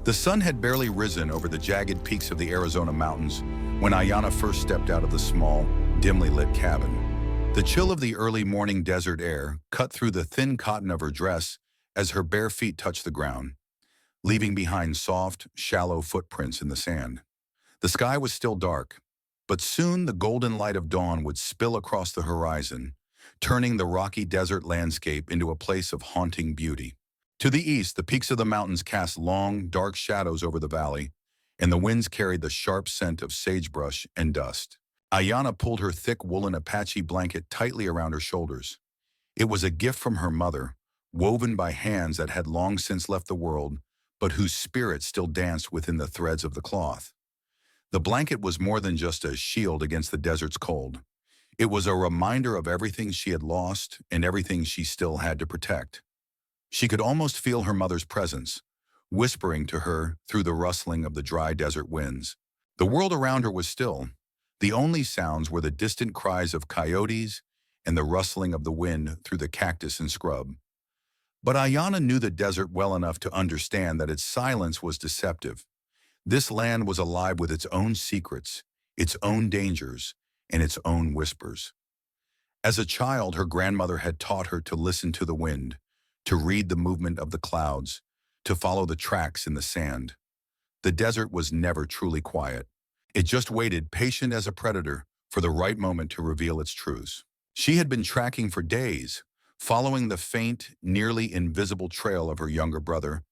The sun had barely risen over the jagged peaks of the Arizona mountains when Ayana first stepped out of the small, dimly lit cabin. The chill of the early morning desert air cut through the thin cotton of her dress as her bare feet touched the ground, leaving behind soft, shallow footprints in the sand. The sky was still dark, but soon the golden light of dawn would spill across the horizon, turning the rocky desert landscape into a place of haunting beauty. To the east, the peaks of the mountains cast long, dark shadows over the valley, and the winds carried the sharp scent of sagebrush and dust. Ayana pulled her thick woolen Apache blanket tightly around her shoulders. It was a gift from her mother, woven by hands that had long since left the world, but whose spirit still danced within the threads of the cloth. The blanket was more than just a shield against the desert's cold. It was a reminder of everything she had lost and everything she still had to protect. She could almost feel her mother's presence, whispering to her through the rustling of the dry desert winds. The world around her was still. The only sounds were the distant cries of coyotes and the rustling of the wind through the cactus and scrub. But Ayana knew the desert well enough to understand that its silence was deceptive. This land was alive with its own secrets, its own dangers, and its own whispers. As a child, her grandmother had taught her to listen to the wind, to read the movement of the clouds, to follow the tracks in the sand. The desert was never truly quiet. It just waited, patient as a predator, for the right moment to reveal its truths. She had been tracking for days, following the faint, nearly invisible trail of her younger brother,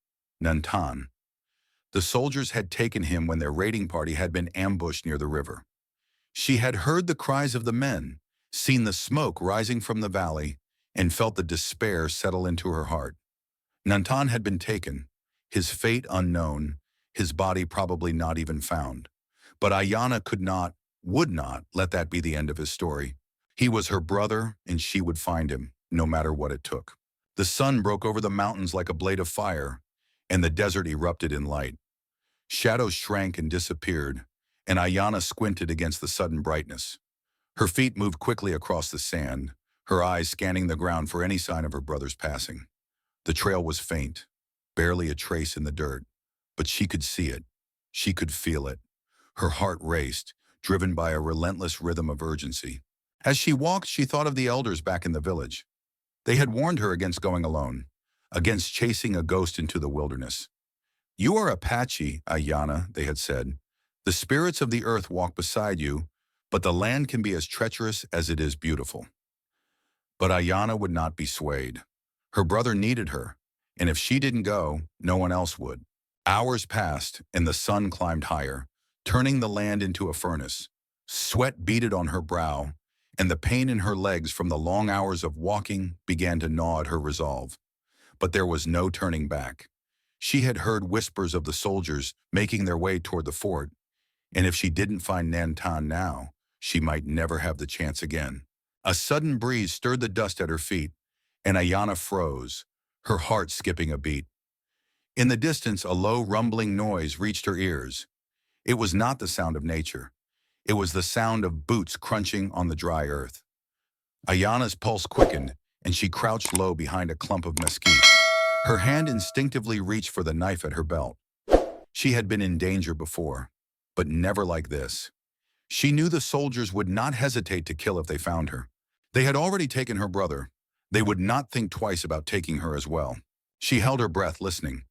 Nantan. The soldiers had taken him when their raiding party had been ambushed near the river. She had heard the cries of the men, seen the smoke rising from the valley, and felt the despair settle into her heart. Nantan had been taken, his fate unknown, his body probably not even found. But Ayana would not let that be the end of his story. He was her brother, and she would find him, no matter what it took. The sun broke over the mountains like a blade of fire, and the desert erupted in light. Shadows shrank and disappeared, and Ayana squinted against the sudden brightness. Her feet moved quickly across the sand, her eyes scanning the ground for any sign of her brother's passing. The trail was faint, barely a trace in the dirt, but she could see it. She could feel it. Her heart raced, driven by a relentless rhythm of urgency. As she walked, she thought of the elders back in the village. They had warned her against going alone, against chasing a ghost into the wilderness. "You are Apache, Ayana," they had said. "The spirits of the earth walk beside you, but the land can be as treacherous as it is beautiful." But Ayana would not be swayed. Her brother needed her, and if she didn't go, no one else would. Hours passed, and the sun climbed higher, turning the land into a furnace. Sweat beaded on her brow, and the pain in her legs from the long hours of walking began to gnaw at her resolve. But there was no turning back. She had heard whispers of the soldiers making their way toward the fort, and if she didn't find Nantan now, she might never have the chance again. A sudden breeze stirred the dust at her feet, and Ayana froze, her heart skipping a beat. In the distance, a low, rumbling noise reached her ears. It was not the sound of nature. It was the sound of boots crunching on the dry earth. Ayana's pulse quickened, and she crouched low behind a clump of mesquite. Her hand instinctively reached for the knife at her belt. She had been in danger before, but never like this. She knew the soldiers would not hesitate to kill if they found her. They had already taken her brother. They would not think twice about taking her as well. She held her breath, listening.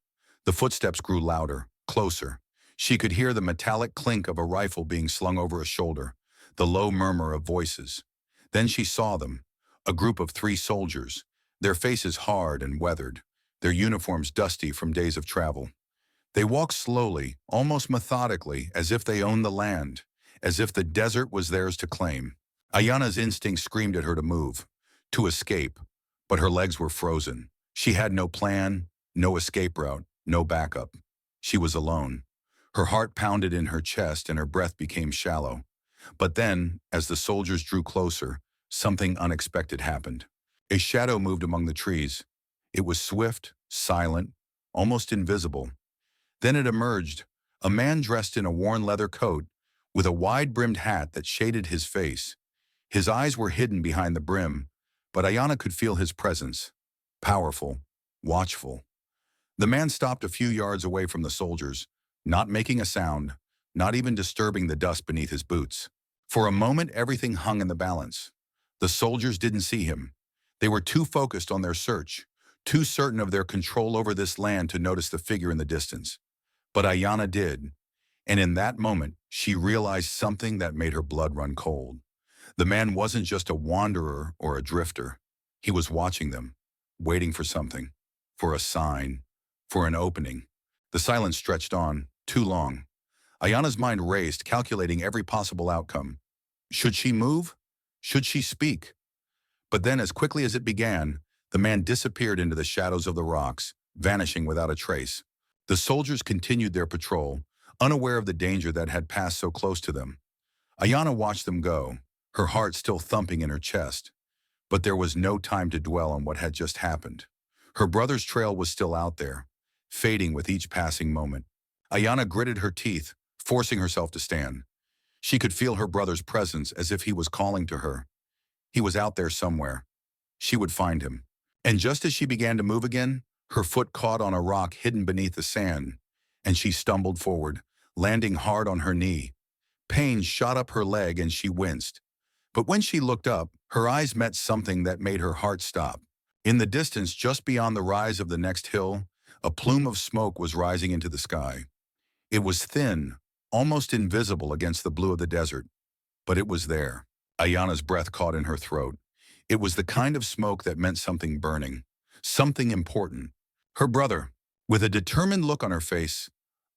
The footsteps grew louder, closer. She could hear the metallic clink of a rifle being slung over a shoulder, the low murmur of voices. Then she saw them, a group of 3 soldiers, their faces hard and weathered, their uniforms dusty from days of travel. They walked slowly, almost methodically, as if they owned the land, as if the desert was theirs to claim. Ayana's instinct screamed at her to move, to escape, but her legs were frozen. She had no plan, no escape route, no backup. She was alone. Her heart pounded in her chest and her breath became shallow. But then, as the soldiers drew closer, something unexpected happened. A shadow moved among the trees. It was swift, silent, almost invisible. Then it emerged, a man dressed in a worn leather coat, with a wide-brimmed hat that shaded his face. His eyes were hidden behind the brim, but Ayana could feel his presence, powerful, watchful. The man stopped a few yards away from the soldiers, not making a sound, not even disturbing the dust beneath his boots. For a moment, everything hung in the balance. The soldiers didn't see him. They were too focused on their search, too certain of their control over this land to notice the figure in the distance. But Ayana did, and in that moment, she realized something that made her blood run cold. The man wasn't just a wanderer or a drifter. He was watching them, waiting for something, for a sign, for an opening. The silence stretched on, too long. Ayana's mind raced, calculating every possible outcome. Should she move? Should she speak? But then, as quickly as it began, the man disappeared into the shadows of the rocks, vanishing without a trace. The soldiers continued their patrol, unaware of the danger that had passed so close to them. Ayana watched them go, her heart still thumping in her chest. But there was no time to dwell on what had just happened. Her brother's trail was still out there, fading with each passing moment. Ayana gritted her teeth, forcing herself to stand. She could feel her brother's presence as if he was calling to her. He was out there somewhere. She would find him. And just as she began to move again, her foot caught on a rock hidden beneath the sand, and she stumbled forward, landing hard on her knee. Pain shot up her leg and she winced. But when she looked up, her eyes met something that made her heart stop. In the distance, just beyond the rise of the next hill, a plume of smoke was rising into the sky. It was thin, almost invisible against the blue of the desert, but it was there. Ayana's breath caught in her throat. It was the kind of smoke that meant something burning, something important. Her brother. With a determined look on her face,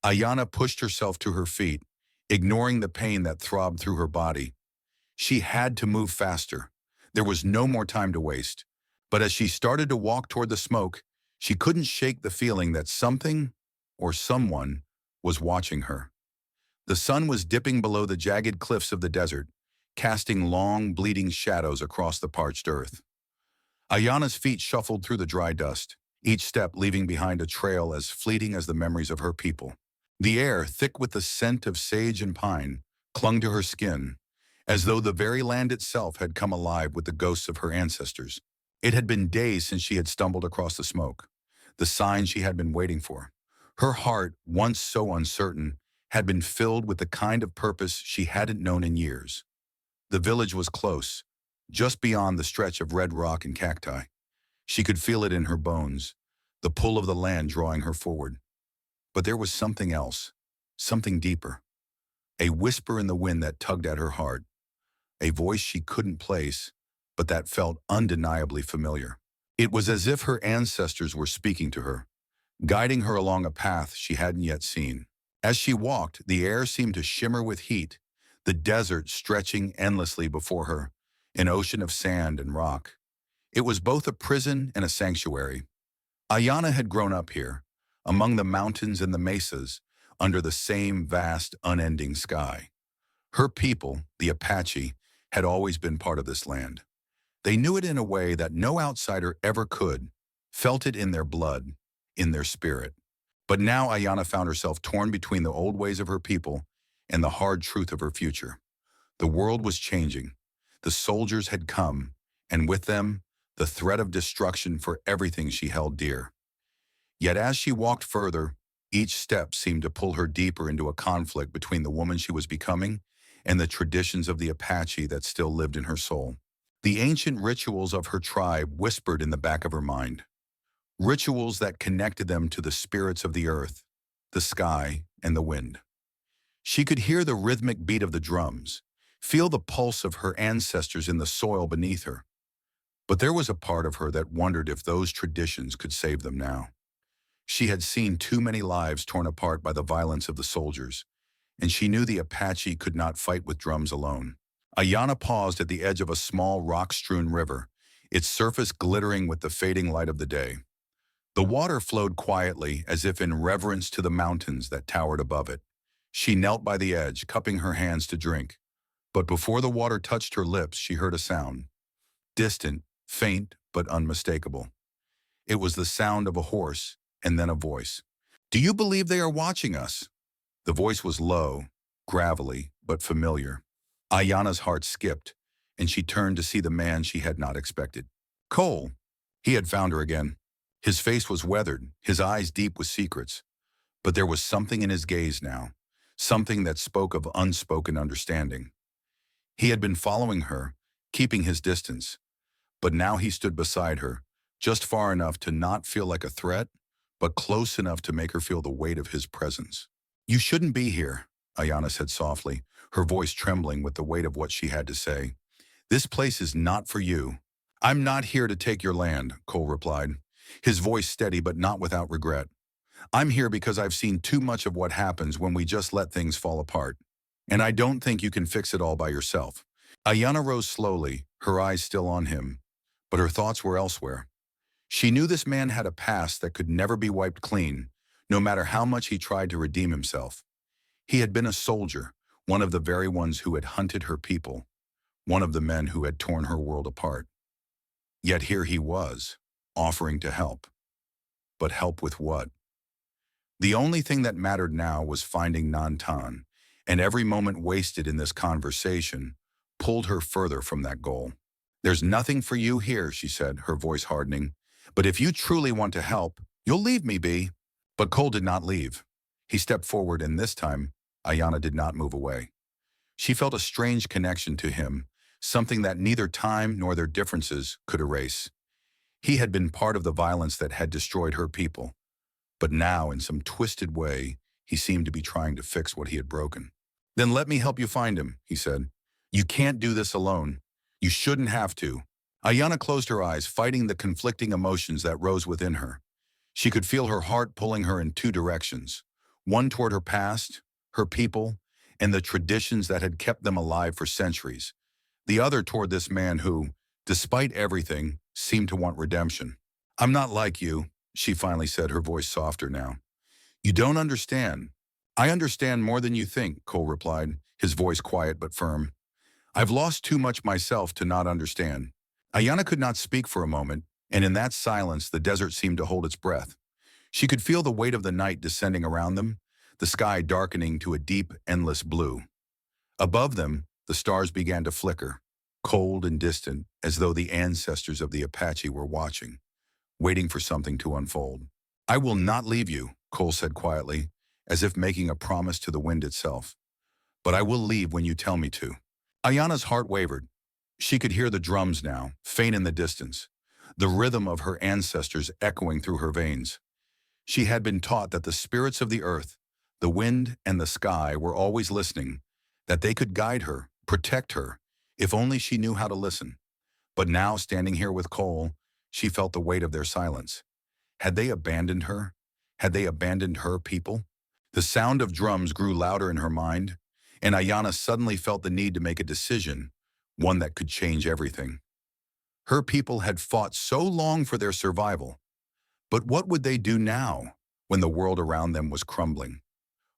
Ayana pushed herself to her feet, ignoring the pain that throbbed through her body. She had to move faster. There was no more time to waste. But as she started to walk toward the smoke, she couldn't shake the feeling that something, or someone, was watching her. The sun was dipping below the jagged cliffs of the desert, casting long, bleeding shadows across the parched earth. Ayana's feet shuffled through the dry dust, each step leaving behind a trail as fleeting as the memories of her people. The air, thick with the scent of sage and pine, clung to her skin, as though the very land itself had come alive with the ghosts of her ancestors. It had been days since she had stumbled across the smoke, the sign she had been waiting for. Her heart, once so uncertain, had been filled with the kind of purpose she hadn't known in years. The village was close, just beyond the stretch of red rock and cacti. She could feel it in her bones, the pull of the land drawing her forward. But there was something else, something deeper. A whisper in the wind that tugged at her heart, a voice she couldn't place, but that felt undeniably familiar. It was as if her ancestors were speaking to her, guiding her along a path she hadn't yet seen. As she walked, the air seemed to shimmer with heat, the desert stretching endlessly before her, an ocean of sand and rock. It was both a prison and a sanctuary. Ayana had grown up here, among the mountains and the mesas, under the same vast, unending sky. Her people, the Apache, had always been part of this land. They knew it in a way that no outsider ever could, felt it in their blood, in their spirit. But now Ayana found herself torn between the old ways of her people and the hard truth of her future. The world was changing. The soldiers had come, and with them, the threat of destruction for everything she held dear. Yet as she walked further, each step seemed to pull her deeper into a conflict between the woman she was becoming and the traditions of the Apache that still lived in her soul. The ancient rituals of her tribe whispered in the back of her mind. Rituals that connected them to the spirits of the earth, the sky, and the wind. She could hear the rhythmic beat of the drums, feel the pulse of her ancestors in the soil beneath her. But there was a part of her that wondered if those traditions could save them now. She had seen too many lives torn apart by the violence of the soldiers, and she knew the Apache could not fight with drums alone. Ayana paused at the edge of a small rock-strewn river, its surface glittering with the fading light of the day. The water flowed quietly, as if in reverence to the mountains that towered above it. She knelt by the edge, cupping her hands to drink. But before the water touched her lips, she heard a sound. Distant, faint, but unmistakable. It was the sound of a horse, and then a voice. "Do you believe they are watching us?" The voice was low, gravelly, but familiar. Ayana's heart skipped, and she turned to see the man she had not expected. Cole. He had found her again. His face was weathered, his eyes deep with secrets, but there was something in his gaze now, something that spoke of unspoken understanding. He had been following her, keeping his distance, but now he stood beside her, just far enough to not feel like a threat, but close enough to make her feel the weight of his presence. "You shouldn't be here," Ayana said softly, her voice trembling with the weight of what she had to say. "This place is not for you." "I'm not here to take your land," Cole replied, his voice steady but not without regret. "I'm here because I've seen too much of what happens when we just let things fall apart. And I don't think you can fix it all by yourself." Ayana rose slowly, her eyes still on him, but her thoughts were elsewhere. She knew this man had a past that could never be wiped clean, no matter how much he tried to redeem himself. He had been a soldier, one of the very ones who had hunted her people, one of the men who had torn her world apart. Yet here he was, offering to help. But help with what? The only thing that mattered now was finding Nantan, and every moment wasted in this conversation pulled her further from that goal. "There's nothing for you here," she said, her voice hardening. "But if you truly want to help, you'll leave me be." But Cole did not leave. He stepped forward, and this time, Ayana did not move away. She felt a strange connection to him, something that neither time nor their differences could erase. He had been part of the violence that had destroyed her people, but now, in some twisted way, he seemed to be trying to fix what he had broken. "Then let me help you find him," he said. "You can't do this alone. You shouldn't have to." Ayana closed her eyes, fighting the conflicting emotions that rose within her. She could feel her heart pulling her in two directions, one toward her past, her people, and the traditions that had kept them alive for centuries, the other toward this man who, despite everything, seemed to want redemption. "I'm not like you," she finally said, her voice softer now. "You don't understand." "I understand more than you think," Cole replied, his voice quiet but firm. "I've lost too much myself to not understand." Ayana could not speak for a moment, and in that silence the desert seemed to hold its breath. She could feel the weight of the night descending around them, the sky darkening to a deep, endless blue. Above them, the stars began to flicker, cold and distant, as though the ancestors of the Apache were watching, waiting for something to unfold. "I will not leave you," Cole said quietly, as if making a promise to the wind itself. "But I will leave when you tell me to." Ayana's heart wavered. She could hear the drums now, faint in the distance, the rhythm of her ancestors echoing through her veins. She had been taught that the spirits of the earth, the wind and the sky were always listening, that they could guide her, protect her, if only she knew how to listen. But now, standing here with Cole, she felt the weight of their silence. Had they abandoned her? Had they abandoned her people? The sound of drums grew louder in her mind, and Ayana suddenly felt the need to make a decision, one that could change everything. Her people had fought so long for their survival, but what would they do now, when the world around them was crumbling?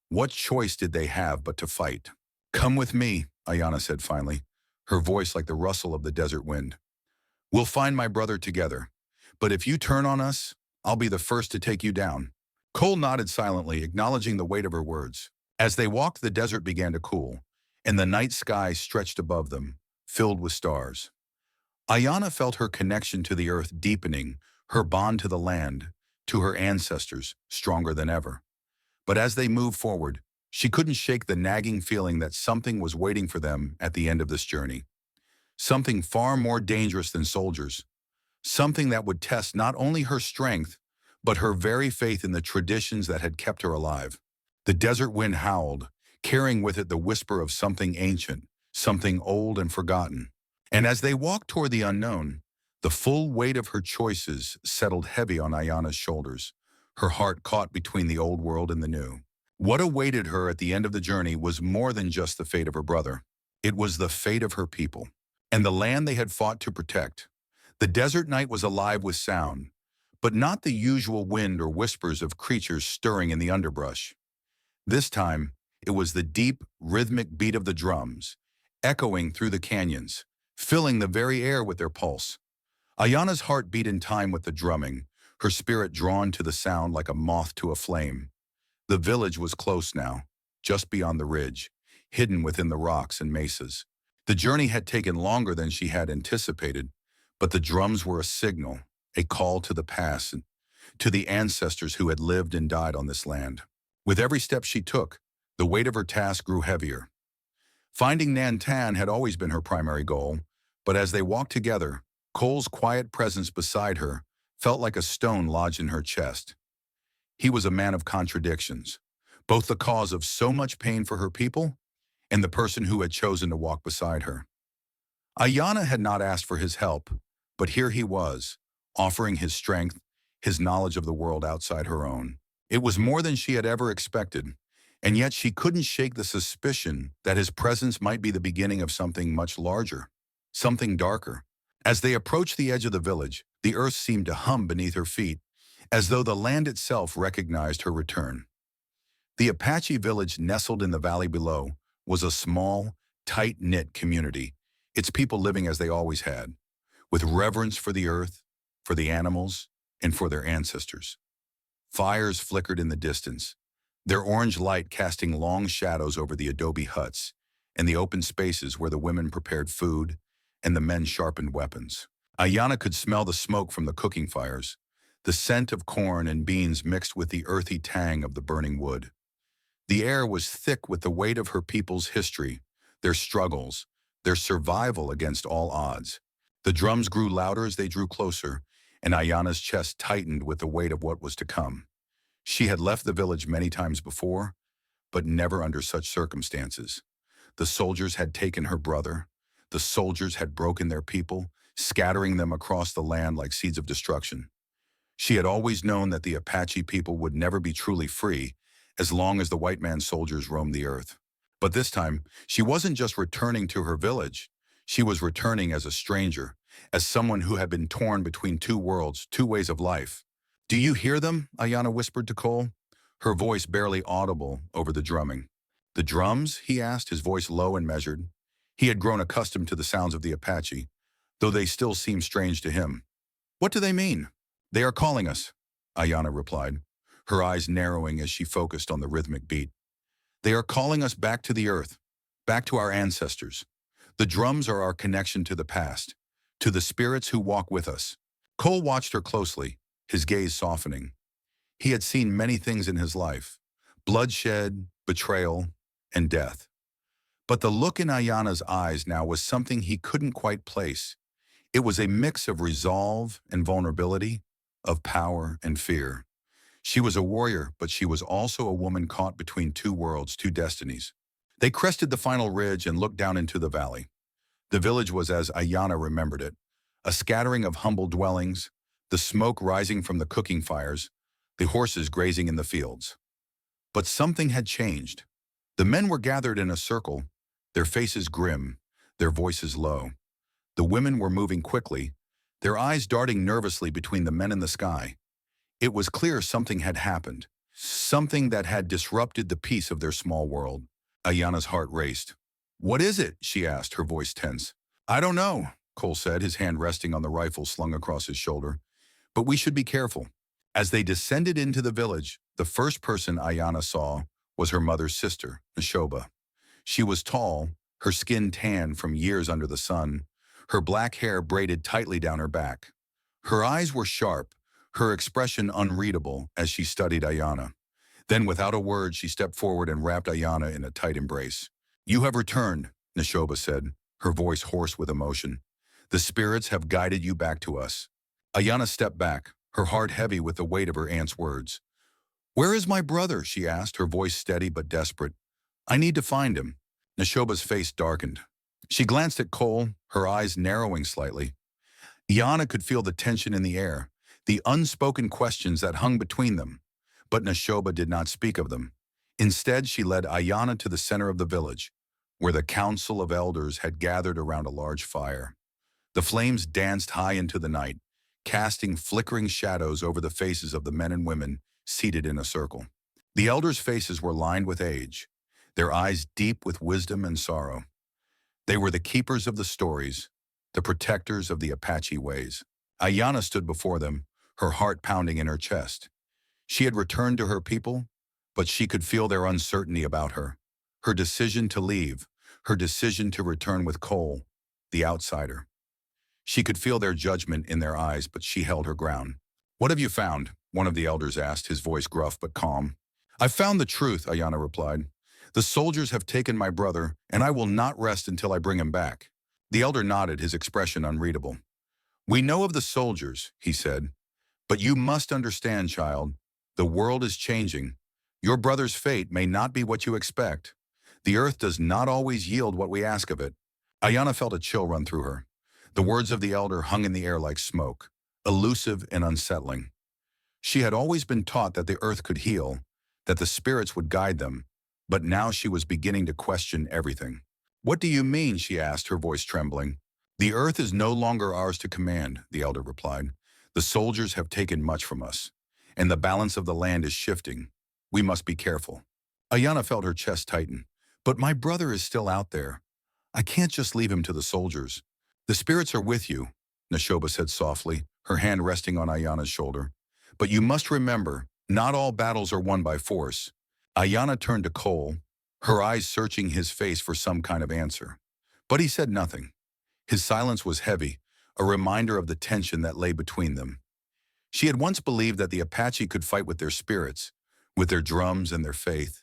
What choice did they have but to fight? "Come with me," Ayana said finally, her voice like the rustle of the desert wind. "We'll find my brother together, but if you turn on us, I'll be the first to take you down." Cole nodded silently, acknowledging the weight of her words. As they walked, the desert began to cool, and the night sky stretched above them, filled with stars. Ayana felt her connection to the earth deepening, her bond to the land, to her ancestors, stronger than ever. But as they moved forward, she couldn't shake the nagging feeling that something was waiting for them at the end of this journey. Something far more dangerous than soldiers. Something that would test not only her strength, but her very faith in the traditions that had kept her alive. The desert wind howled, carrying with it the whisper of something ancient, something old and forgotten. And as they walked toward the unknown, the full weight of her choices settled heavy on Ayana's shoulders, her heart caught between the old world and the new. What awaited her at the end of the journey was more than just the fate of her brother. It was the fate of her people, and the land they had fought to protect. The desert night was alive with sound, but not the usual wind or whispers of creatures stirring in the underbrush. This time, it was the deep, rhythmic beat of the drums, echoing through the canyons, filling the very air with their pulse. Ayana's heart beat in time with the drumming, her spirit drawn to the sound like a moth to a flame. The village was close now, just beyond the ridge, hidden within the rocks and mesas. The journey had taken longer than she had anticipated, but the drums were a signal, a call to the past, to the ancestors who had lived and died on this land. With every step she took, the weight of her task grew heavier. Finding Nantan had always been her primary goal, but as they walked together, Cole's quiet presence beside her felt like a stone lodged in her chest. He was a man of contradictions, both the cause of so much pain for her people and the person who had chosen to walk beside her. Ayana had not asked for his help, but here he was, offering his strength, his knowledge of the world outside her own. It was more than she had ever expected, and yet she couldn't shake the suspicion that his presence might be the beginning of something much larger, something darker. As they approached the edge of the village, the earth seemed to hum beneath her feet, as though the land itself recognized her return. The Apache village nestled in the valley below was a small, tight-knit community, its people living as they always had, with reverence for the earth, for the animals, and for their ancestors. Fires flickered in the distance, their orange light casting long shadows over the adobe huts and the open spaces where the women prepared food and the men sharpened weapons. Ayana could smell the smoke from the cooking fires, the scent of corn and beans mixed with the earthy tang of the burning wood. The air was thick with the weight of her people's history, their struggles, their survival against all odds. The drums grew louder as they drew closer, and Ayana's chest tightened with the weight of what was to come. She had left the village many times before, but never under such circumstances. The soldiers had taken her brother. The soldiers had broken their people, scattering them across the land like seeds of destruction. She had always known that the Apache people would never be truly free as long as the white man's soldiers roamed the earth. But this time, she wasn't just returning to her village. She was returning as a stranger, as someone who had been torn between two worlds, two ways of life. "Do you hear them?" Ayana whispered to Cole, her voice barely audible over the drumming. "The drums?" he asked, his voice low and measured. He had grown accustomed to the sounds of the Apache, though they still seemed strange to him. "What do they mean?" "They are calling us," Ayana replied, her eyes narrowing as she focused on the rhythmic beat. "They are calling us back to the earth, back to our ancestors. The drums are our connection to the past, to the spirits who walk with us." Cole watched her closely, his gaze softening. He had seen many things in his life: bloodshed, betrayal, and death. But the look in Ayana's eyes now was something he couldn't quite place. It was a mix of resolve and vulnerability, of power and fear. She was a warrior, but she was also a woman caught between two worlds, two destinies. They crested the final ridge and looked down into the valley. The village was as Ayana remembered it, a scattering of humble dwellings, the smoke rising from the cooking fires, the horses grazing in the fields. But something had changed. The men were gathered in a circle, their faces grim, their voices low. The women were moving quickly, their eyes darting nervously between the men and the sky. It was clear something had happened, something that had disrupted the peace of their small world. Ayana's heart raced. "What is it?" she asked, her voice tense. "I don't know," Cole said, his hand resting on the rifle slung across his shoulder. "But we should be careful." As they descended into the village, the first person Ayana saw was her mother's sister, Neshoba. She was tall, her skin tan from years under the sun, her black hair braided tightly down her back. Her eyes were sharp, her expression unreadable as she studied Ayana. Then, without a word, she stepped forward and wrapped Ayana in a tight embrace. "You have returned," Neshoba said, her voice hoarse with emotion. "The spirits have guided you back to us." Ayana stepped back, her heart heavy with the weight of her aunt's words. "Where is my brother?" she asked, her voice steady but desperate. "I need to find him." Neshoba's face darkened. She glanced at Cole, her eyes narrowing slightly. Ayana could feel the tension in the air, the unspoken questions that hung between them. But Neshoba did not speak of them. Instead, she led Ayana to the center of the village, where the council of elders had gathered around a large fire. The flames danced high into the night, casting flickering shadows over the faces of the men and women seated in a circle. The elders' faces were lined with age, their eyes deep with wisdom and sorrow. They were the keepers of the stories, the protectors of the Apache ways. Ayana stood before them, her heart pounding in her chest. She had returned to her people, but she could feel their uncertainty about her. Her decision to leave, her decision to return with Cole, the outsider. She could feel their judgment in their eyes, but she held her ground. "What have you found?" one of the elders asked, his voice gruff but calm. "I've found the truth," Ayana replied. "The soldiers have taken my brother, and I will not rest until I bring him back." The elder nodded, his expression unreadable. "We know of the soldiers," he said, "but you must understand, child. The world is changing. Your brother's fate may not be what you expect. The earth does not always yield what we ask of it." Ayana felt a chill run through her. The words of the elder hung in the air like smoke, elusive and unsettling. She had always been taught that the earth could heal, that the spirits would guide them, but now she was beginning to question everything. "What do you mean?" she asked, her voice trembling. "The earth is no longer ours to command," the elder replied. "The soldiers have taken much from us, and the balance of the land is shifting. We must be careful." Ayana felt her chest tighten. "But my brother is still out there. I can't just leave him to the soldiers." "The spirits are with you," Neshoba said softly, her hand resting on Ayana's shoulder. "But you must remember, not all battles are won by force." Ayana turned to Cole, her eyes searching his face for some kind of answer. But he said nothing. His silence was heavy, a reminder of the tension that lay between them. She had once believed that the Apache could fight with their spirits, with their drums and their faith.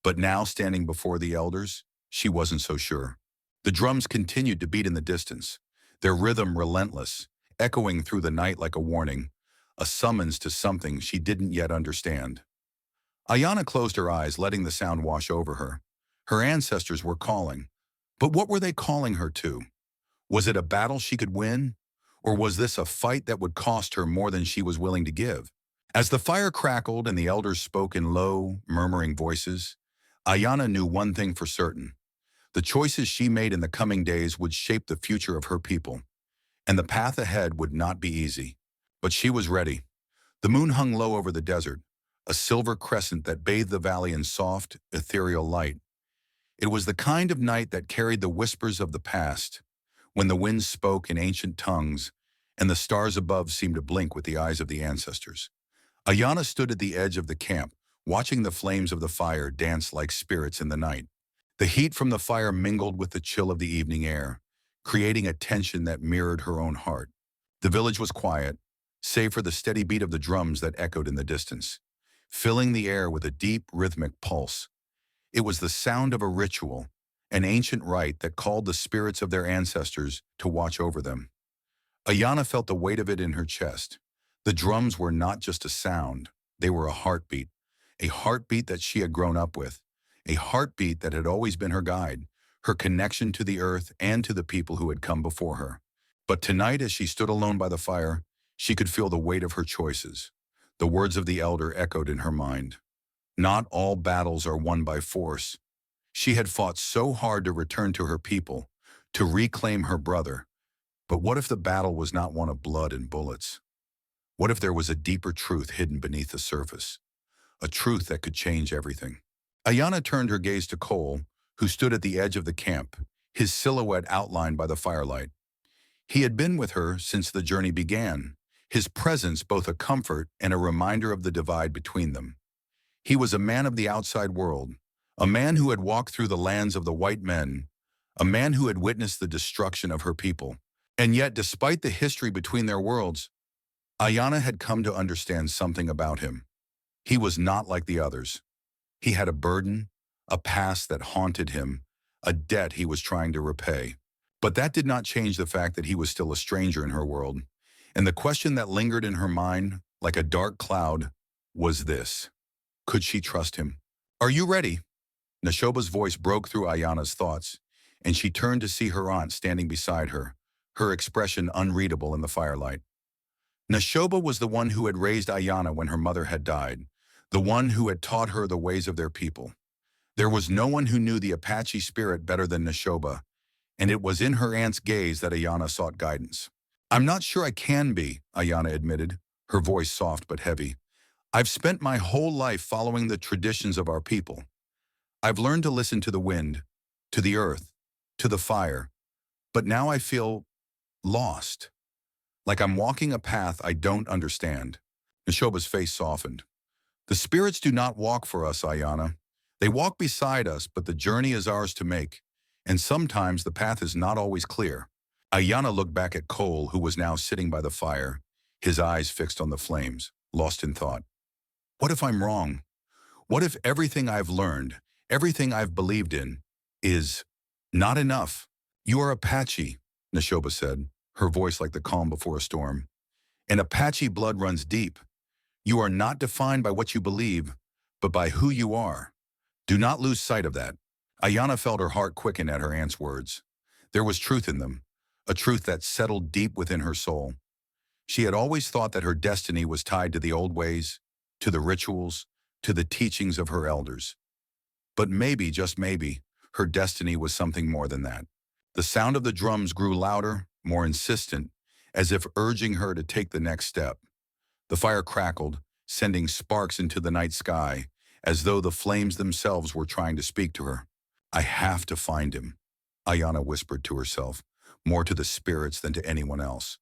But now, standing before the elders, she wasn't so sure. The drums continued to beat in the distance, their rhythm relentless, echoing through the night like a warning, a summons to something she didn't yet understand. Ayana closed her eyes, letting the sound wash over her. Her ancestors were calling. But what were they calling her to? Was it a battle she could win? Or was this a fight that would cost her more than she was willing to give? As the fire crackled and the elders spoke in low, murmuring voices, Ayana knew one thing for certain. The choices she made in the coming days would shape the future of her people, and the path ahead would not be easy. But she was ready. The moon hung low over the desert, a silver crescent that bathed the valley in soft, ethereal light. It was the kind of night that carried the whispers of the past, when the winds spoke in ancient tongues, and the stars above seemed to blink with the eyes of the ancestors. Ayana stood at the edge of the camp, watching the flames of the fire dance like spirits in the night. The heat from the fire mingled with the chill of the evening air, creating a tension that mirrored her own heart. The village was quiet, save for the steady beat of the drums that echoed in the distance, filling the air with a deep, rhythmic pulse. It was the sound of a ritual, an ancient rite that called the spirits of their ancestors to watch over them. Ayana felt the weight of it in her chest. The drums were not just a sound, they were a heartbeat that she had grown up with, a heartbeat that had always been her guide, her connection to the earth and to the people who had come before her. But tonight, as she stood alone by the fire, she could feel the weight of her choices. The words of the elder echoed in her mind. Not all battles are won by force. She had fought so hard to return to her people, to reclaim her brother. But what if the battle was not one of blood and bullets? What if there was a deeper truth hidden beneath the surface? A truth that could change everything. Ayana turned her gaze to Cole, who stood at the edge of the camp, his silhouette outlined by the firelight. He had been with her since the journey began, his presence both a comfort and a reminder of the divide between them. He was a man of the outside world, a man who had walked through the lands of the white men, a man who had witnessed the destruction of her people. And yet, despite the history between their worlds, Ayana had come to understand something about him. He was not like the others. He had a burden, a past that haunted him, a debt he was trying to repay. But that did not change the fact that he was still a stranger in her world. And the question that lingered in her mind, like a dark cloud, was this. Could she trust him? "Are you ready?" Neshoba's voice broke through Ayana's thoughts, and she turned to see her aunt standing beside her, her expression unreadable in the firelight. Neshoba was the one who had raised Ayana when her mother had died, the one who had taught her the ways of their people. There was no one who knew the Apache spirit better than Neshoba, and it was in her aunt's gaze that Ayana sought guidance. "I'm not sure I can be," Ayana admitted, her voice soft but heavy. "I've spent my whole life following the traditions of our people. I've learned to listen to the wind, to the earth, to the fire, but now I feel lost, like I'm walking a path I don't understand." Neshoba's face softened. "The spirits do not walk for us, Ayana. They walk beside us, but the journey is ours to make, and sometimes the path is not always clear." Ayana looked back at Cole, who was now sitting by the fire, his eyes fixed on the flames. lost in thought. What if I'm wrong? What if everything I've learned, everything I've believed in, is not enough? You are Apache, Neshoba said, her voice like the calm before a storm. And Apache blood runs deep. You are not defined by what you believe, but by who you are. Do not lose sight of that. Ayana felt her heart quicken at her aunt's words. There was truth in them, a truth that settled deep within her soul. She had always thought that her destiny was tied to the old ways, to the rituals, to the teachings of her elders. But maybe, just maybe, her destiny was something more than that. The sound of the drums grew louder, more insistent, as if urging her to take the next step. The fire crackled, sending sparks into the night sky, as though the flames themselves were trying to speak to her. I have to find him, Ayana whispered to herself, more to the spirits than to anyone else.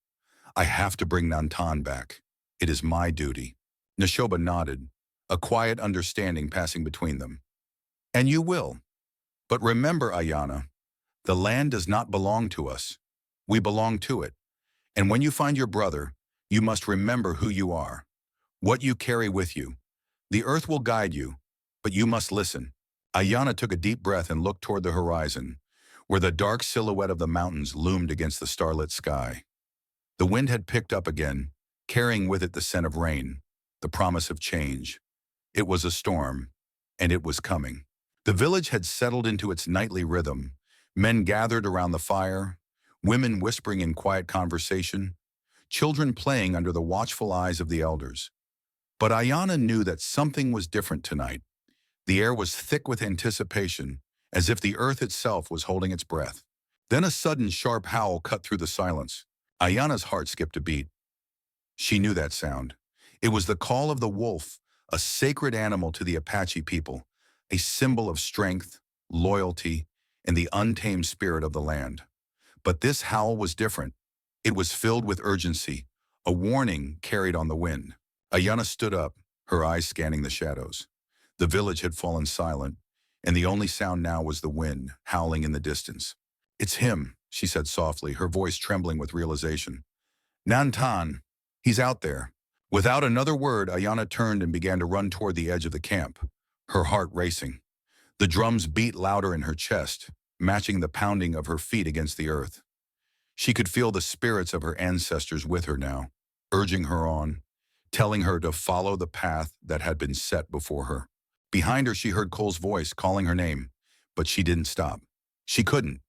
I have to bring Nantan back. It is my duty. Neshoba nodded, a quiet understanding passing between them. And you will. But remember, Ayana, the land does not belong to us. We belong to it. And when you find your brother, you must remember who you are, what you carry with you. The earth will guide you, but you must listen. Ayana took a deep breath and looked toward the horizon, where the dark silhouette of the mountains loomed against the starlit sky. The wind had picked up again, carrying with it the scent of rain, the promise of change. It was a storm, and it was coming. The village had settled into its nightly rhythm. Men gathered around the fire, women whispering in quiet conversation, children playing under the watchful eyes of the elders. But Ayana knew that something was different tonight. The air was thick with anticipation, as if the earth itself was holding its breath. Then a sudden sharp howl cut through the silence. Ayana's heart skipped a beat. She knew that sound. It was the call of the wolf, a sacred animal to the Apache people, a symbol of strength, loyalty, and the untamed spirit of the land. But this howl was different. It was filled with urgency, a warning carried on the wind. Ayana stood up, her eyes scanning the shadows. The village had fallen silent, and the only sound now was the wind, howling in the distance. It's him, she said softly, her voice trembling with realization. Nantan, he's out there. Without another word, Ayana turned and began to run toward the edge of the camp, her heart racing. The drums beat louder in her chest, matching the pounding of her feet against the earth. She could feel the spirits of her ancestors with her now, urging her on, telling her to follow the path that had been set before her. Behind her, she heard Cole's voice calling her name, but she didn't stop. She couldn't.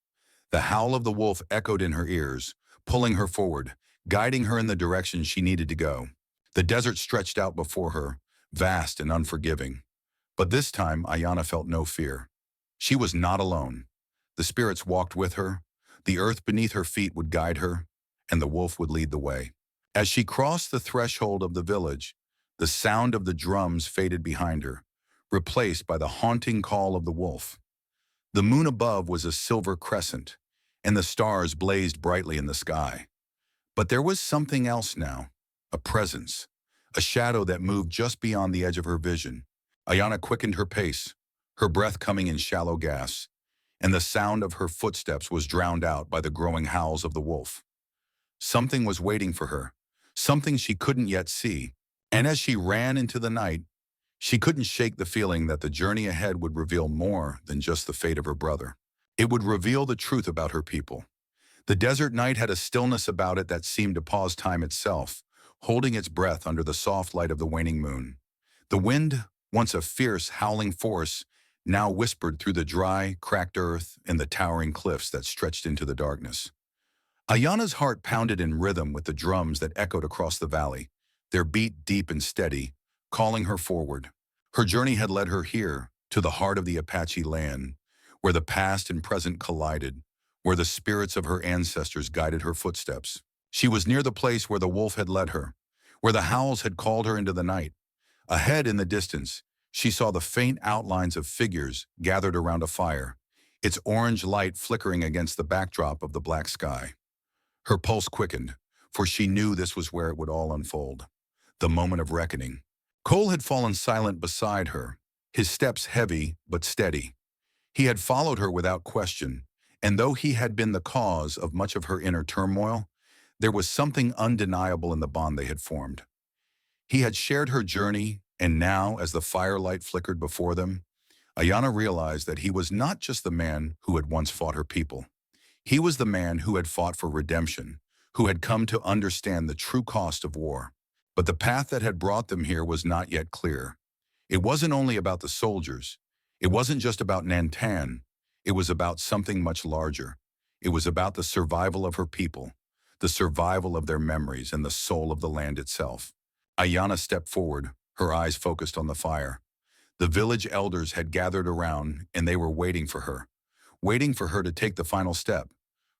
The howl of the wolf echoed in her ears, pulling her forward, guiding her in the direction she needed to go. The desert stretched out before her, vast and unforgiving. But this time, Ayana felt no fear. She was not alone. The spirits walked with her, the earth beneath her feet would guide her, and the wolf would lead the way. As she crossed the threshold of the village, the sound of the drums faded behind her, replaced by the haunting call of the wolf. The moon above was a silver crescent, and the stars blazed brightly in the sky. But there was something else now, a presence, a shadow that moved just beyond the edge of her vision. Ayana quickened her pace, her breath coming in shallow gasps, and the sound of her footsteps was drowned out by the growing howls of the wolf. Something was waiting for her, something she couldn't yet see, and as she ran into the night, she couldn't shake the feeling that the journey ahead would reveal more than just the fate of her brother. It would reveal the truth about her people. The desert night had a stillness about it that seemed to pause time itself, holding its breath under the soft light of the waning moon. The wind, once a fierce, howling force, now whispered through the dry, cracked earth and the towering cliffs that stretched into the darkness. Ayana's heart pounded in rhythm with the drums that echoed across the valley, their beat deep and steady, calling her forward. Her journey had led her here, to the heart of the Apache land, where the past and present collided, where the spirits of her ancestors guided her footsteps. She was near the place where the wolf had led her, where the howls had called her into the night. Ahead in the distance, she saw the faint outlines of figures gathered around a fire, its orange light flickering against the backdrop of the black sky. Her pulse quickened, for she knew this was where it would all unfold, the moment of reckoning. Cole had fallen silent beside her, his steps heavy but steady. He had followed her without question, and though he had been the cause of much of her inner turmoil, there was something undeniable in the bond they had formed. He had shared her journey, and now, as the firelight flickered before them, Ayana realized that he was not just the man who had once fought her people. He was the man who had fought for redemption, who had come to understand the true cost of war. But the path that had brought them here was not yet clear. It wasn't only about the soldiers. It wasn't just about Nantan. It was about something much larger. It was about the survival of her people, the survival of their memories, and the soul of the land itself. Ayana stepped forward, her eyes focused on the fire. The village elders had gathered around, and they were waiting for her to take the final step.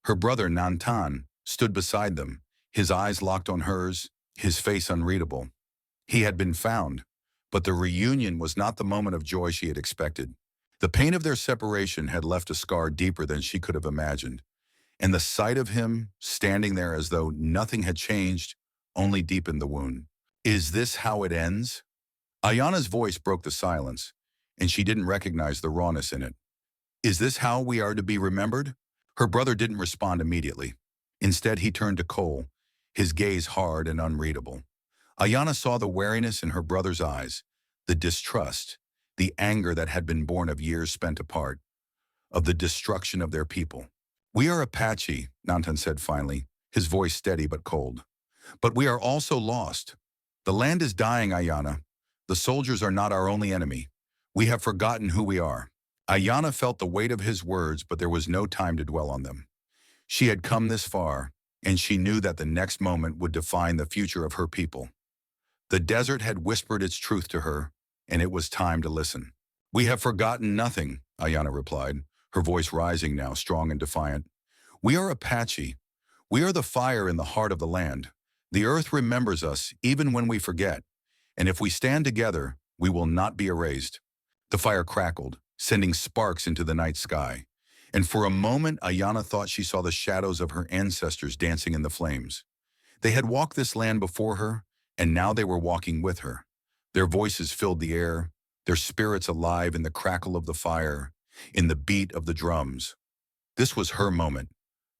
Her brother Nantan stood beside them, his eyes locked on hers, his face unreadable. He had been found, but the reunion was not the moment of joy she had expected. The pain of their separation had left a scar deeper than she could have imagined, and the sight of him, standing there as though nothing had changed, only deepened the wound. Is this how it ends? Ayana's voice broke the silence, and she didn't recognize the rawness in it. Is this how we are to be remembered? Her brother didn't respond immediately. Instead, he turned to Cole, his gaze hard and unreadable. Ayana saw the wariness in her brother's eyes, the distrust, the anger that had been born of years spent apart, of the destruction of their people. We are Apache, Nantan said finally, his voice steady but cold. But we are also lost. The land is dying, Ayana. The soldiers are not our only enemy. We have forgotten who we are. Ayana felt the weight of his words, but there was no time to dwell on them. She had come this far, and she knew that the next moment would define the future of her people. The desert had whispered its truth to her, and it was time to listen. We have forgotten nothing, Ayana replied, her voice rising now, strong and defiant. We are Apache. We are the fire in the heart of the land. The earth remembers us even when we forget, and if we stand together, we will not be erased. The fire crackled, sending sparks into the night sky, and for a moment Ayana thought she saw the shadows of her ancestors dancing in the flames. They had walked this land before her, and now they were walking with her. Their voices filled the air, their spirits alive in the crackle of the fire, in the beat of the drums. This was her moment,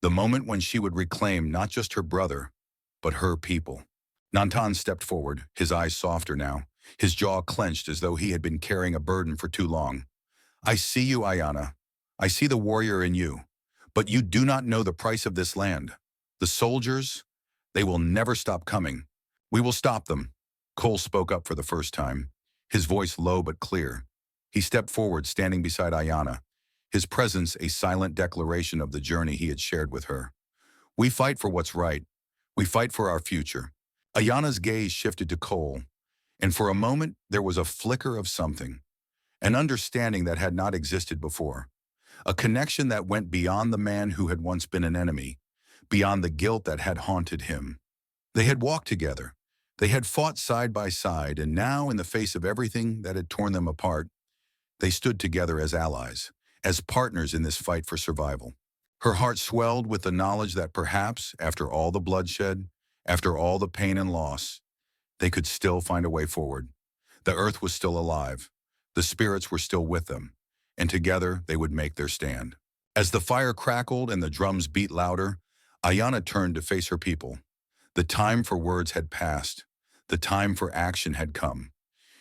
the moment when she would reclaim not just her brother, but her people. Nantan stepped forward, his eyes softer now, his jaw clenched as though he had been carrying a burden for too long. I see you, Ayana. I see the warrior in you. But you do not know the price of this land. The soldiers, they will never stop coming. We will stop them. Cole spoke up for the first time, his voice low but clear. He stepped forward, standing beside Ayana, his presence a silent declaration of the journey he had shared with her. We fight for what's right. We fight for our future. Ayana's gaze shifted to Cole, and for a moment there was a flicker of something, an understanding that had not existed before, a connection that went beyond the man who had once been an enemy, beyond the guilt that had haunted him. They had walked together. They had fought side by side, and now, in the face of everything that had torn them apart, they stood together as allies, as partners in this fight for survival. Her heart swelled with the knowledge that perhaps, after all the bloodshed, after all the pain and loss, they could still find a way forward. The earth was still alive. The spirits were still with them, and together they would make their stand. As the fire crackled and the drums beat louder, Ayana turned to face her people. The time for words had passed. The time for action had come.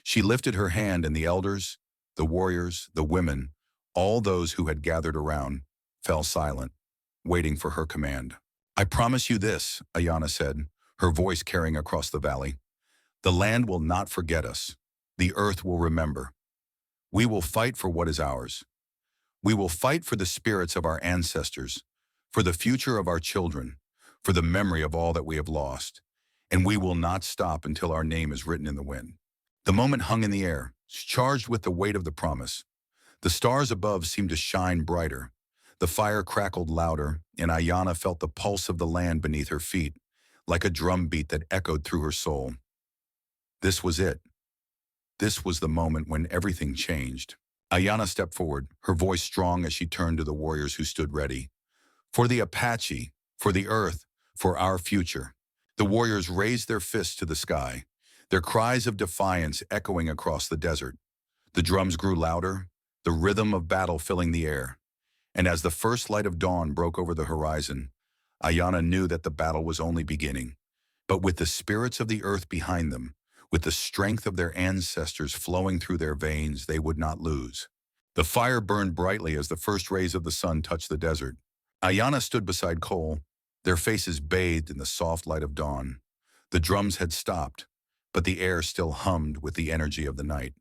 She lifted her hand, and the elders, the warriors, the women, all those who had gathered around, fell silent, waiting for her command. I promise you this, Ayana said, her voice carrying across the valley. The land will not forget us. The earth will remember. We will fight for what is ours. We will fight for the spirits of our ancestors, for the future of our children, for the memory of all that we have lost. And we will not stop until our name is written in the wind. The moment hung in the air, charged with the weight of the promise. The stars above seemed to shine brighter. The fire crackled louder, and Ayana felt the pulse of the land beneath her feet, like a drumbeat that echoed through her soul. This was it. This was the moment when everything changed. Ayana stepped forward, her voice strong as she turned to the warriors who stood ready. For the Apache, for the earth, for our future. The warriors raised their fists to the sky, their cries of defiance echoing across the desert. The drums grew louder, the rhythm of battle filling the air. And as the first light of dawn broke over the horizon, Ayana knew that the battle was only beginning. But with the spirits of the earth behind them, With the strength of their ancestors flowing through their veins, they would not lose. The fire burned brightly as the first rays of the sun touched the desert. Ayanna stood beside Cole, their faces bathed in the soft light of dawn. The drums had stopped, but the air still hummed with the energy of the night.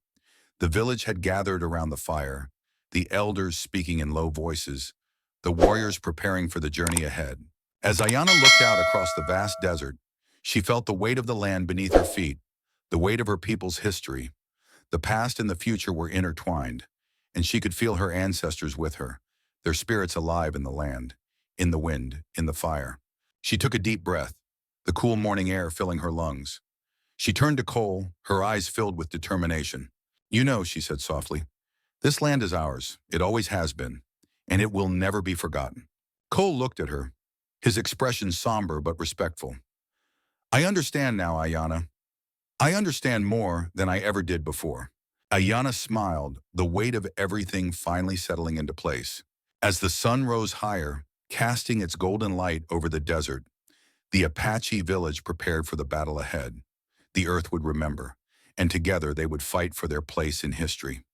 The village had gathered around the fire, the elders speaking in low voices, the warriors preparing for the journey ahead. As Ayanna looked out across the vast desert, she felt the weight of the land beneath her feet, the weight of her people's history. The past and the future were intertwined, and she could feel her ancestors with her, their spirits alive in the land, in the wind, in the fire. She took a deep breath, the cool morning air filling her lungs. She turned to Cole, her eyes filled with determination. "You know," she said softly, "this land is ours. It always has been, and it will never be forgotten." Cole looked at her, his expression somber but respectful. "I understand now, Ayanna. I understand more than I ever did before." Ayanna smiled, the weight of everything finally settling into place. As the sun rose higher, casting its golden light over the desert, the Apache village prepared for the battle ahead. The earth would remember, and together they would fight for their place in history.